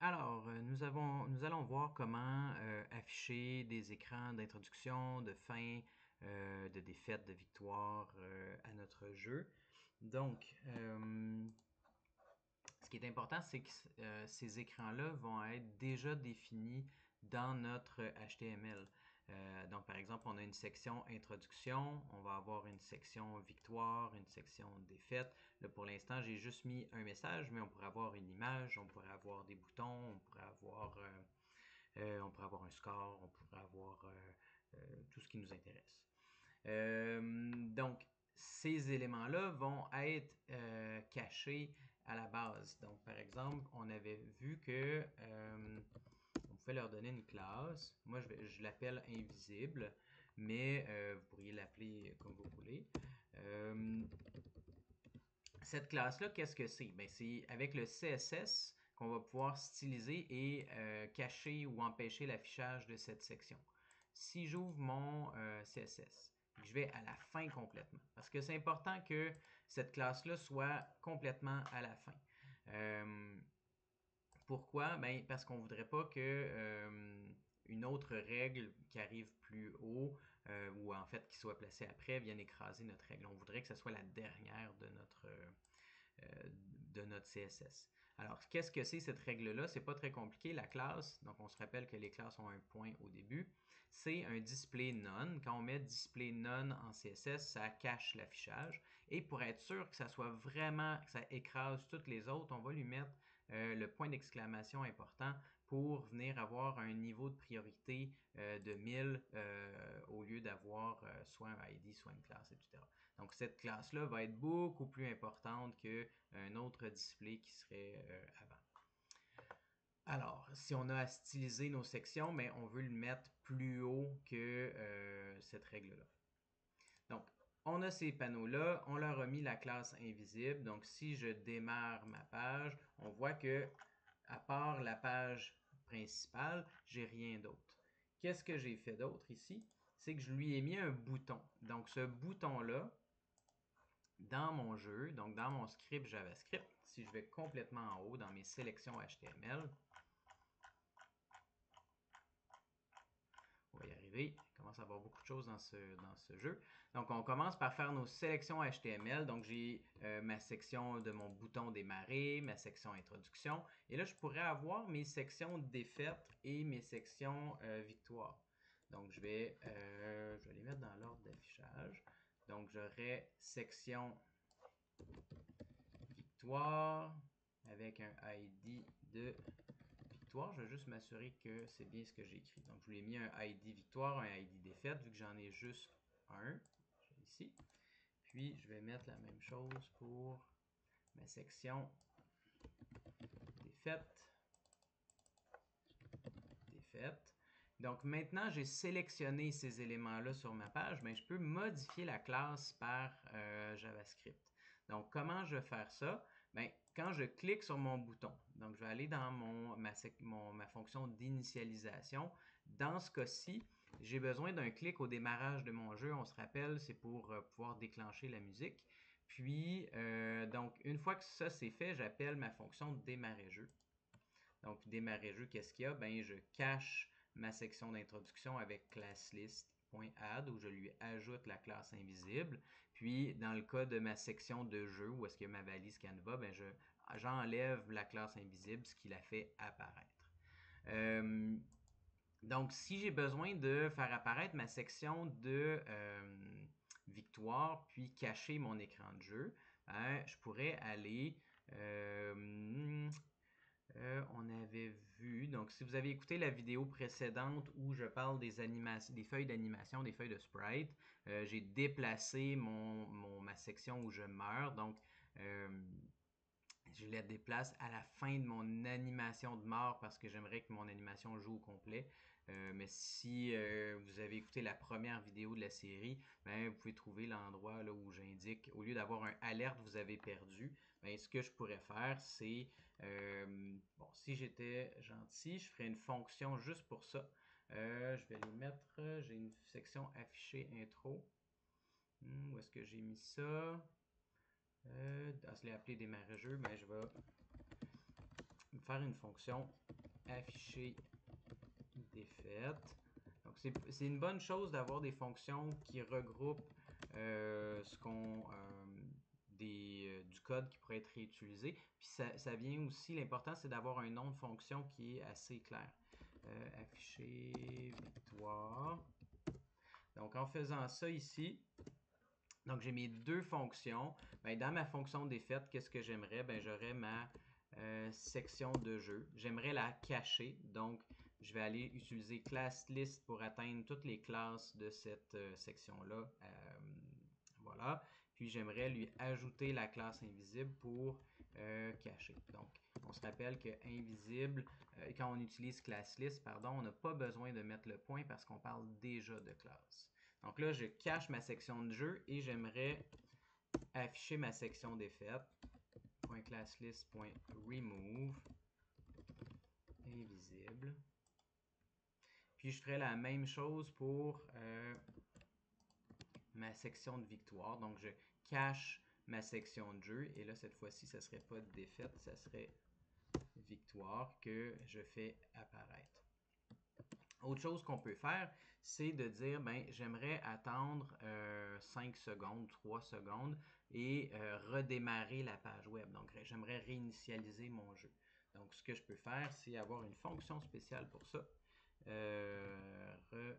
Alors, nous allons voir comment afficher des écrans d'introduction, de fin, de défaite, de victoire à notre jeu. Donc, ce qui est important, c'est que ces écrans-là vont être déjà définis dans notre HTML. Donc, par exemple, on a une section introduction, on va avoir une section victoire, une section défaite. Là, pour l'instant, j'ai juste mis un message, mais on pourrait avoir une image, on pourrait avoir des boutons, on pourrait avoir un score, on pourrait avoir tout ce qui nous intéresse. Donc, ces éléments-là vont être cachés à la base. Donc, par exemple, on avait vu que on pouvait leur donner une classe. Moi, je l'appelle invisible, mais vous pourriez l'appeler comme vous voulez. Cette classe-là, qu'est-ce que c'est? Ben, c'est avec le CSS qu'on va pouvoir styliser et cacher ou empêcher l'affichage de cette section. Si j'ouvre mon CSS, je vais à la fin complètement, parce que c'est important que cette classe-là soit complètement à la fin. Pourquoi? Ben, parce qu'on ne voudrait pas que une autre règle qui arrive plus haut ou en fait qui soit placée après vienne écraser notre règle. On voudrait que ce soit la dernière de notre CSS. Alors, qu'est-ce que c'est cette règle-là? C'est pas très compliqué. La classe, donc on se rappelle que les classes ont un point au début, c'est un display none. Quand on met display none en CSS, ça cache l'affichage. Et pour être sûr que ça soit vraiment, que ça écrase toutes les autres, on va lui mettre le point d'exclamation important pour venir avoir un niveau de priorité de 1000 au lieu d'avoir soit un ID, soit une classe, etc. Donc cette classe-là va être beaucoup plus importante qu'un autre display qui serait avant. Alors, si on a à styliser nos sections, mais on veut le mettre plus haut que cette règle-là. Donc, on a ces panneaux-là, on leur a mis la classe invisible. Donc, si je démarre ma page, on voit que, à part la page principale, j'ai rien d'autre. Qu'est-ce que j'ai fait d'autre ici? C'est que je lui ai mis un bouton. Donc, ce bouton-là, dans mon jeu, donc dans mon script JavaScript, si je vais complètement en haut dans mes sélections HTML, on va y arriver. Il commence à avoir beaucoup de choses dans ce jeu. Donc, on commence par faire nos sélections HTML. Donc, j'ai ma section de mon bouton démarrer, ma section introduction. Et là, je pourrais avoir mes sections défaites et mes sections victoire. Donc, je vais les mettre dans l'ordre d'affichage. Donc, j'aurai section victoire avec un ID de victoire. Je vais juste m'assurer que c'est bien ce que j'ai écrit. Donc, je lui ai mis un ID victoire, un ID défaite, vu que j'en ai juste un ici. Puis, je vais mettre la même chose pour ma section défaite. Défaite. Donc, maintenant, j'ai sélectionné ces éléments-là sur ma page, mais je peux modifier la classe par JavaScript. Donc, comment je vais faire ça? Bien, quand je clique sur mon bouton, donc je vais aller dans ma fonction d'initialisation. Dans ce cas-ci, j'ai besoin d'un clic au démarrage de mon jeu. On se rappelle, c'est pour pouvoir déclencher la musique. Puis, donc, une fois que ça c'est fait, j'appelle ma fonction démarrer jeu. Donc, démarrer jeu, qu'est-ce qu'il y a? Ben, je cache ma section d'introduction avec classlist.add où je lui ajoute la classe invisible. Puis, dans le cas de ma section de jeu, où est-ce qu'il y a ma valise Canva, ben, j'enlève la classe invisible, ce qui la fait apparaître. Donc, si j'ai besoin de faire apparaître ma section de victoire, puis cacher mon écran de jeu, ben, je pourrais aller on avait vu, donc si vous avez écouté la vidéo précédente où je parle des animations, des feuilles d'animation, des feuilles de sprite, j'ai déplacé ma section où je meurs, donc je la déplace à la fin de mon animation de mort parce que j'aimerais que mon animation joue au complet. Mais si vous avez écouté la première vidéo de la série, ben, vous pouvez trouver l'endroit là où j'indique, au lieu d'avoir un alerte vous avez perdu, ben, ce que je pourrais faire, c'est, bon, si j'étais gentil, je ferais une fonction juste pour ça. Je vais les mettre, j'ai une section afficher intro. Où est-ce que j'ai mis ça? Je l'ai appelé démarrer jeu, mais je vais faire une fonction afficher défaite. Donc, c'est une bonne chose d'avoir des fonctions qui regroupent du code qui pourrait être réutilisé. Puis ça vient aussi, l'important, c'est d'avoir un nom de fonction qui est assez clair. Afficher victoire. Donc, en faisant ça ici, donc j'ai mes deux fonctions. Ben, dans ma fonction défaite, qu'est-ce que j'aimerais? Ben, j'aurais ma section de jeu. J'aimerais la cacher. Donc, je vais aller utiliser class list pour atteindre toutes les classes de cette section-là. Voilà. Puis, j'aimerais lui ajouter la classe invisible pour cacher. Donc, on se rappelle que invisible, quand on utilise class list, pardon, on n'a pas besoin de mettre le point parce qu'on parle déjà de classe. Donc là, je cache ma section de jeu et j'aimerais afficher ma section défaite. .classlist.remove invisible. Puis je ferai la même chose pour ma section de victoire. Donc je cache ma section de jeu et là cette fois-ci, ça ne serait pas défaite, ça serait victoire que je fais apparaître. Autre chose qu'on peut faire, c'est de dire, ben, j'aimerais attendre 5 secondes, 3 secondes et redémarrer la page web. Donc, j'aimerais réinitialiser mon jeu. Donc, ce que je peux faire, c'est avoir une fonction spéciale pour ça. Redémarrer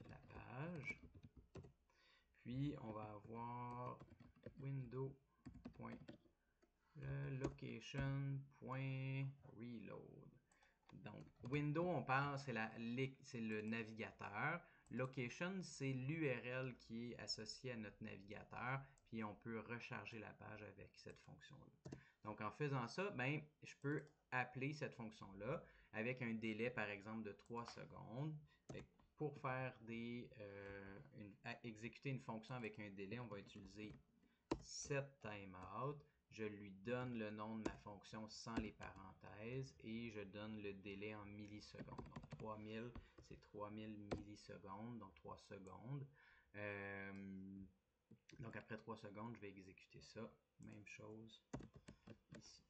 la page. Puis, on va avoir window.location.reload. Donc, window, on parle, c'est le navigateur. Location, c'est l'URL qui est associée à notre navigateur. Puis, on peut recharger la page avec cette fonction-là. Donc, en faisant ça, ben, je peux appeler cette fonction-là avec un délai, par exemple, de 3 secondes. Pour faire exécuter une fonction avec un délai, on va utiliser setTimeout. Je lui donne le nom de ma fonction sans les parenthèses et je donne le délai en millisecondes. Donc 3000, c'est 3000 millisecondes, donc 3 secondes. Donc après 3 secondes, je vais exécuter ça. Même chose ici.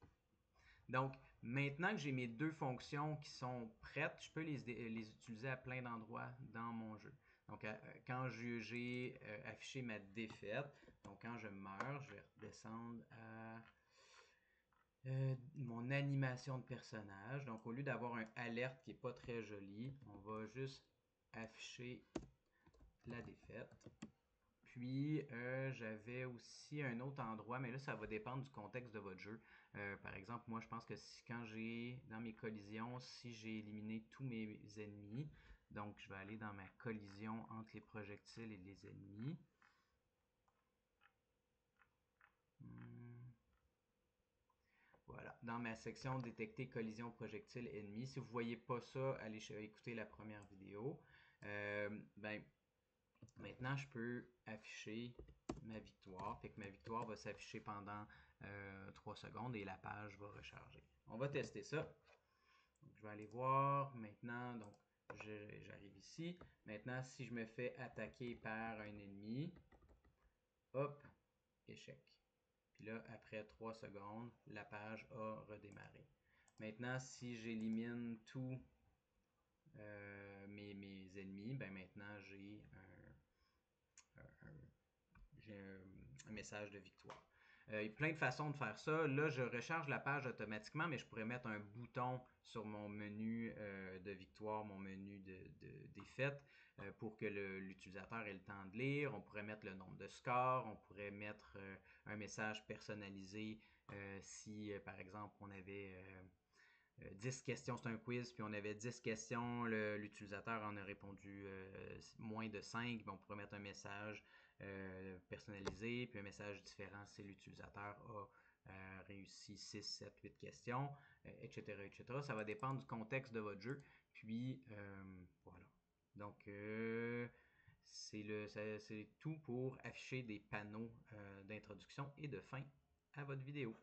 Donc maintenant que j'ai mes deux fonctions qui sont prêtes, je peux les utiliser à plein d'endroits dans mon jeu. Donc quand j'ai affiché ma défaite, donc quand je meurs, je vais redescendre à mon animation de personnage. Donc, au lieu d'avoir un alerte qui n'est pas très joli, on va juste afficher la défaite. Puis, j'avais aussi un autre endroit, mais là, ça va dépendre du contexte de votre jeu. Par exemple, moi, je pense que quand dans mes collisions, si j'ai éliminé tous mes ennemis, donc je vais aller dans ma collision entre les projectiles et les ennemis. Voilà, dans ma section détecter collision projectile ennemi. Si vous ne voyez pas ça, allez écouter la première vidéo. Ben, maintenant, je peux afficher ma victoire. Fait que ma victoire va s'afficher pendant 3 secondes et la page va recharger. On va tester ça. Donc, je vais aller voir maintenant. Donc, j'arrive ici. Maintenant, si je me fais attaquer par un ennemi, hop, échec. Puis là, après 3 secondes, la page a redémarré. Maintenant, si j'élimine tous mes ennemis, ben maintenant j'ai un message de victoire. Il y a plein de façons de faire ça. Là, je recharge la page automatiquement, mais je pourrais mettre un bouton sur mon menu de victoire, mon menu de défaite, pour que l'utilisateur ait le temps de lire. On pourrait mettre le nombre de scores. On pourrait mettre un message personnalisé si, par exemple, on avait 10 questions, c'est un quiz, puis on avait 10 questions, l'utilisateur en a répondu moins de 5, on pourrait mettre un message personnalisé, puis un message différent si l'utilisateur a réussi 6, 7, 8 questions, etc., etc. Ça va dépendre du contexte de votre jeu, puis voilà. Donc, c'est tout pour afficher des panneaux d'introduction et de fin à votre vidéo.